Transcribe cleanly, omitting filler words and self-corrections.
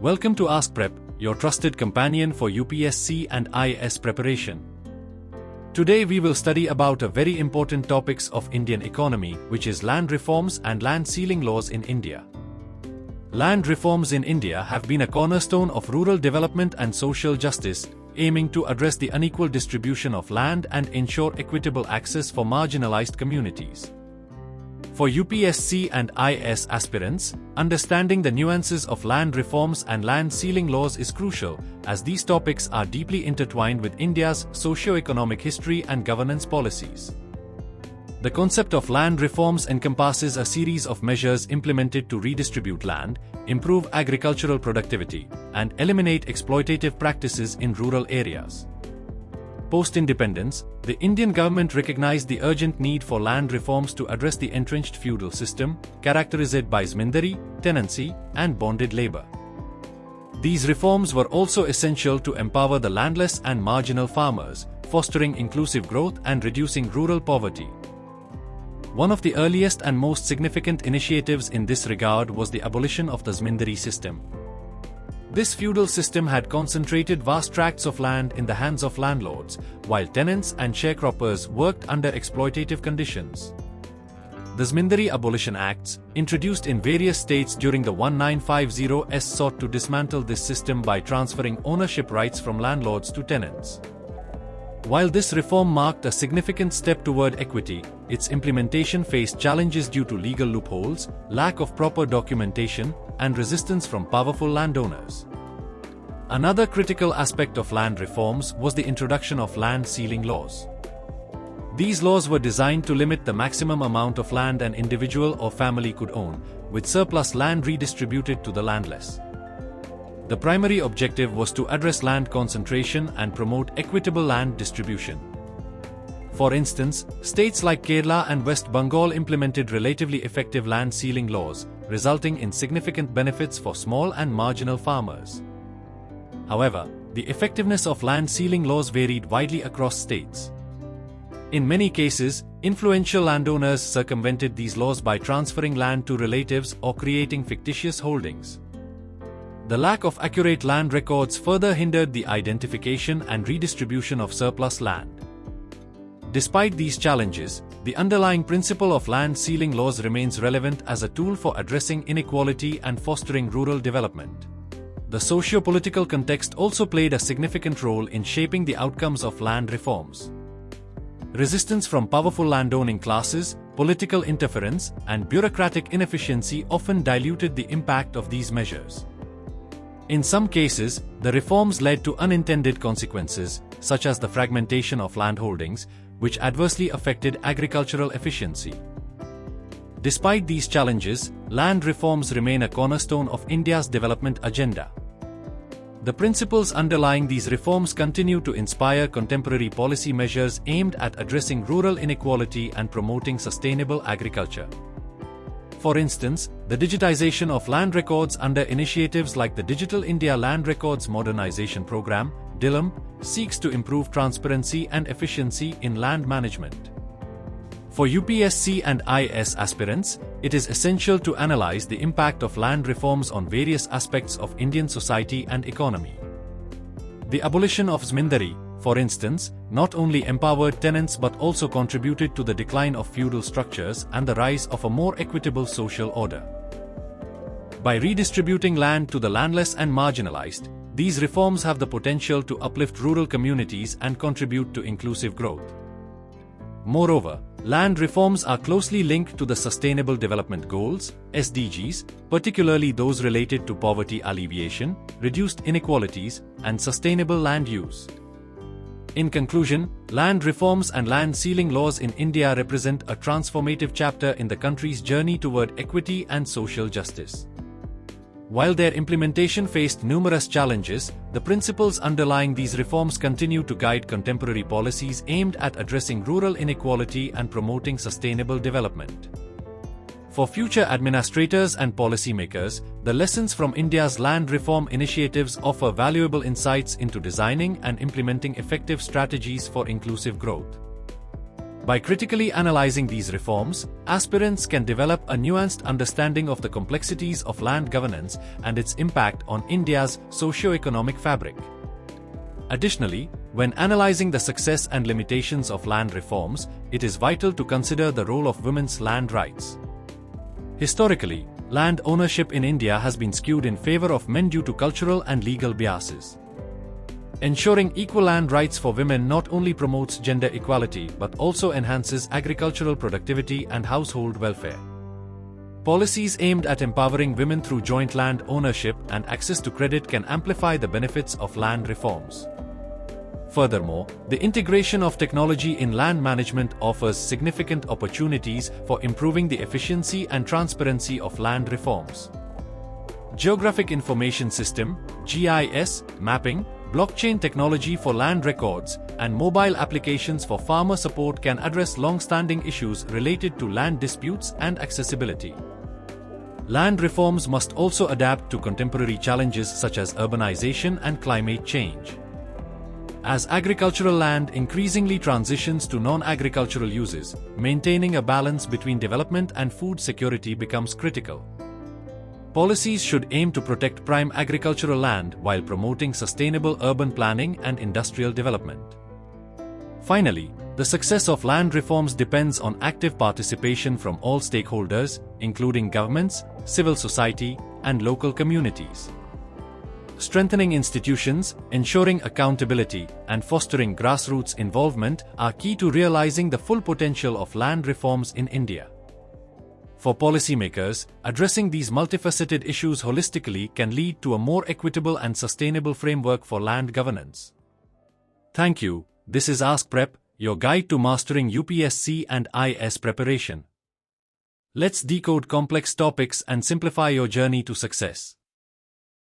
Welcome to AskPrep, your trusted companion for UPSC and IAS preparation. Today we will study about a very important topics of Indian economy, which is land reforms and land ceiling laws in India. Land reforms in India have been a cornerstone of rural development and social justice, aiming to address the unequal distribution of land and ensure equitable access for marginalized communities. For UPSC and IAS aspirants, understanding the nuances of land reforms and land ceiling laws is crucial, as these topics are deeply intertwined with India's socio-economic history and governance policies. The concept of land reforms encompasses a series of measures implemented to redistribute land, improve agricultural productivity, and eliminate exploitative practices in rural areas. Post-independence, the Indian government recognized the urgent need for land reforms to address the entrenched feudal system, characterized by Zamindari, tenancy, and bonded labor. These reforms were also essential to empower the landless and marginal farmers, fostering inclusive growth and reducing rural poverty. One of the earliest and most significant initiatives in this regard was the abolition of the Zamindari system. This feudal system had concentrated vast tracts of land in the hands of landlords, while tenants and sharecroppers worked under exploitative conditions. The Zamindari Abolition Acts, introduced in various states during the 1950s, sought to dismantle this system by transferring ownership rights from landlords to tenants. While this reform marked a significant step toward equity, its implementation faced challenges due to legal loopholes, lack of proper documentation, and resistance from powerful landowners. Another critical aspect of land reforms was the introduction of land ceiling laws. These laws were designed to limit the maximum amount of land an individual or family could own, with surplus land redistributed to the landless. The primary objective was to address land concentration and promote equitable land distribution. For instance, states like Kerala and West Bengal implemented relatively effective land ceiling laws, resulting in significant benefits for small and marginal farmers. However, the effectiveness of land ceiling laws varied widely across states. In many cases, influential landowners circumvented these laws by transferring land to relatives or creating fictitious holdings. The lack of accurate land records further hindered the identification and redistribution of surplus land. Despite these challenges, the underlying principle of land ceiling laws remains relevant as a tool for addressing inequality and fostering rural development. The socio-political context also played a significant role in shaping the outcomes of land reforms. Resistance from powerful landowning classes, political interference, and bureaucratic inefficiency often diluted the impact of these measures. In some cases, the reforms led to unintended consequences, such as the fragmentation of landholdings, which adversely affected agricultural efficiency. Despite these challenges, land reforms remain a cornerstone of India's development agenda. The principles underlying these reforms continue to inspire contemporary policy measures aimed at addressing rural inequality and promoting sustainable agriculture. For instance, the digitization of land records under initiatives like the Digital India Land Records Modernization Program, DILM, seeks to improve transparency and efficiency in land management. For UPSC and IAS aspirants, it is essential to analyze the impact of land reforms on various aspects of Indian society and economy. The abolition of Zamindari, for instance, not only empowered tenants but also contributed to the decline of feudal structures and the rise of a more equitable social order. By redistributing land to the landless and marginalized, these reforms have the potential to uplift rural communities and contribute to inclusive growth. Moreover, land reforms are closely linked to the Sustainable Development Goals, SDGs, particularly those related to poverty alleviation, reduced inequalities, and sustainable land use. In conclusion, land reforms and land ceiling laws in India represent a transformative chapter in the country's journey toward equity and social justice. While their implementation faced numerous challenges, the principles underlying these reforms continue to guide contemporary policies aimed at addressing rural inequality and promoting sustainable development. For future administrators and policymakers, the lessons from India's land reform initiatives offer valuable insights into designing and implementing effective strategies for inclusive growth. By critically analyzing these reforms, aspirants can develop a nuanced understanding of the complexities of land governance and its impact on India's socio-economic fabric. Additionally, when analyzing the success and limitations of land reforms, it is vital to consider the role of women's land rights. Historically, land ownership in India has been skewed in favor of men due to cultural and legal biases. Ensuring equal land rights for women not only promotes gender equality but also enhances agricultural productivity and household welfare. Policies aimed at empowering women through joint land ownership and access to credit can amplify the benefits of land reforms. Furthermore, the integration of technology in land management offers significant opportunities for improving the efficiency and transparency of land reforms. Geographic Information System (GIS) mapping, blockchain technology for land records, and mobile applications for farmer support can address long-standing issues related to land disputes and accessibility. Land reforms must also adapt to contemporary challenges such as urbanization and climate change. As agricultural land increasingly transitions to non-agricultural uses, maintaining a balance between development and food security becomes critical. Policies should aim to protect prime agricultural land while promoting sustainable urban planning and industrial development. Finally, the success of land reforms depends on active participation from all stakeholders, including governments, civil society, and local communities. Strengthening institutions, ensuring accountability, and fostering grassroots involvement are key to realizing the full potential of land reforms in India. For policymakers, addressing these multifaceted issues holistically can lead to a more equitable and sustainable framework for land governance. Thank you. This is AskPrep, your guide to mastering UPSC and IAS preparation. Let's decode complex topics and simplify your journey to success.